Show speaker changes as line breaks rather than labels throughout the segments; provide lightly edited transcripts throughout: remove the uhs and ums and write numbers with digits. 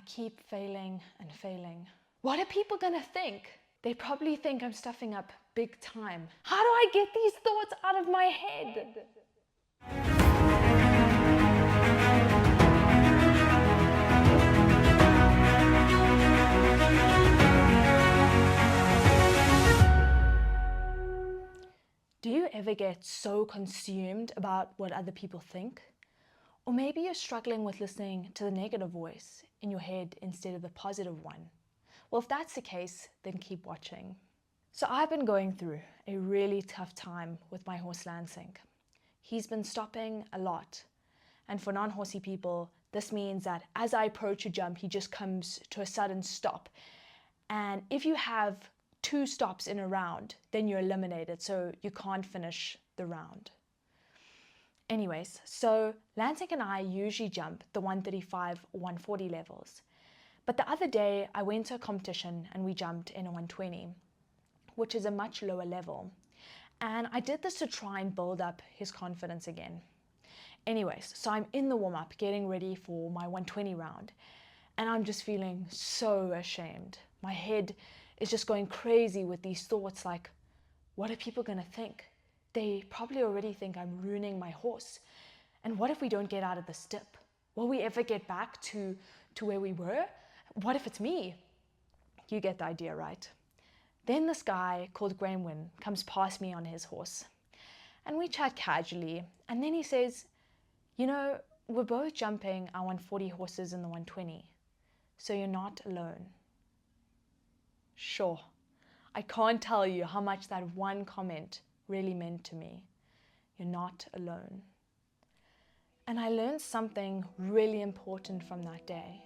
keep failing and failing. What are people gonna think? They probably think I'm stuffing up big time. How do I get these thoughts out of my head? Do you ever get so consumed about what other people think? Or maybe you're struggling with listening to the negative voice in your head instead of the positive one. Well, if that's the case, then keep watching. So I've been going through a really tough time with my horse Lansink. He's been stopping a lot. And for non-horsey people, this means that as I approach a jump, he just comes to a sudden stop. And if you have 2 stops in a round, then you're eliminated, so you can't finish the round. Anyways, so Lansink and I usually jump the 135 or 140 levels. But the other day I went to a competition and we jumped in a 120, which is a much lower level. And I did this to try and build up his confidence again. Anyways, so I'm in the warm-up getting ready for my 120 round. And I'm just feeling so ashamed. My head is just going crazy with these thoughts like, what are people gonna think? They probably already think I'm ruining my horse. And what if we don't get out of this dip? Will we ever get back to where we were? What if it's me? You get the idea, right? Then this guy called Graham comes past me on his horse. And we chat casually. And then he says, you know, we're both jumping our 140 horses in the 120. So you're not alone. Sure. I can't tell you how much that one comment really meant to me. You're not alone. And I learned something really important from that day.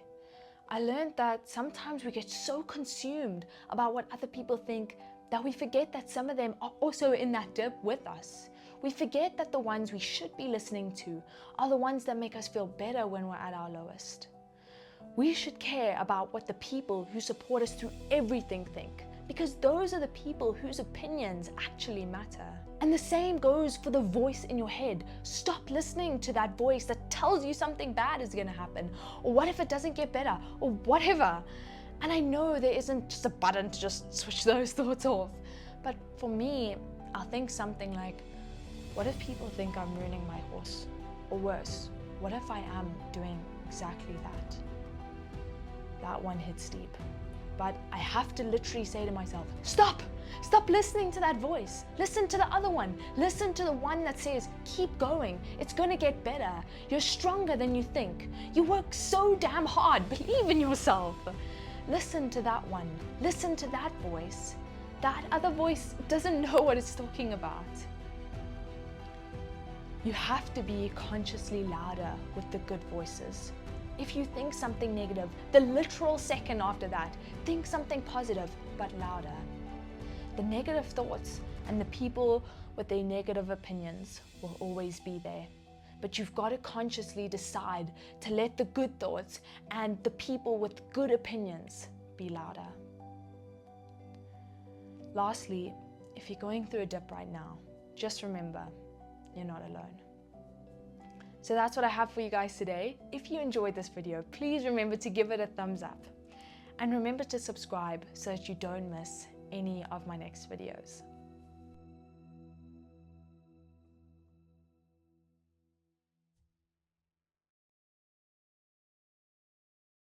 I learned that sometimes we get so consumed about what other people think that we forget that some of them are also in that dip with us. We forget that the ones we should be listening to are the ones that make us feel better when we're at our lowest. We should care about what the people who support us through everything think, because those are the people whose opinions actually matter. And the same goes for the voice in your head. Stop listening to that voice that tells you something bad is gonna happen, or what if it doesn't get better, or whatever. And I know there isn't just a button to just switch those thoughts off, but for me, I'll think something like, what if people think I'm ruining my horse? Or worse, what if I am doing exactly that? That one hits deep. But I have to literally say to myself, stop! Stop listening to that voice. Listen to the other one. Listen to the one that says, keep going. It's gonna get better. You're stronger than you think. You work so damn hard. Believe in yourself. Listen to that one. Listen to that voice. That other voice doesn't know what it's talking about. You have to be consciously louder with the good voices. If you think something negative, the literal second after that, think something positive, but louder. The negative thoughts and the people with their negative opinions will always be there. But you've got to consciously decide to let the good thoughts and the people with good opinions be louder. Lastly, if you're going through a dip right now, just remember, you're not alone. So that's what I have for you guys today. If you enjoyed this video, please remember to give it a thumbs up. And remember to subscribe so that you don't miss any of my next videos.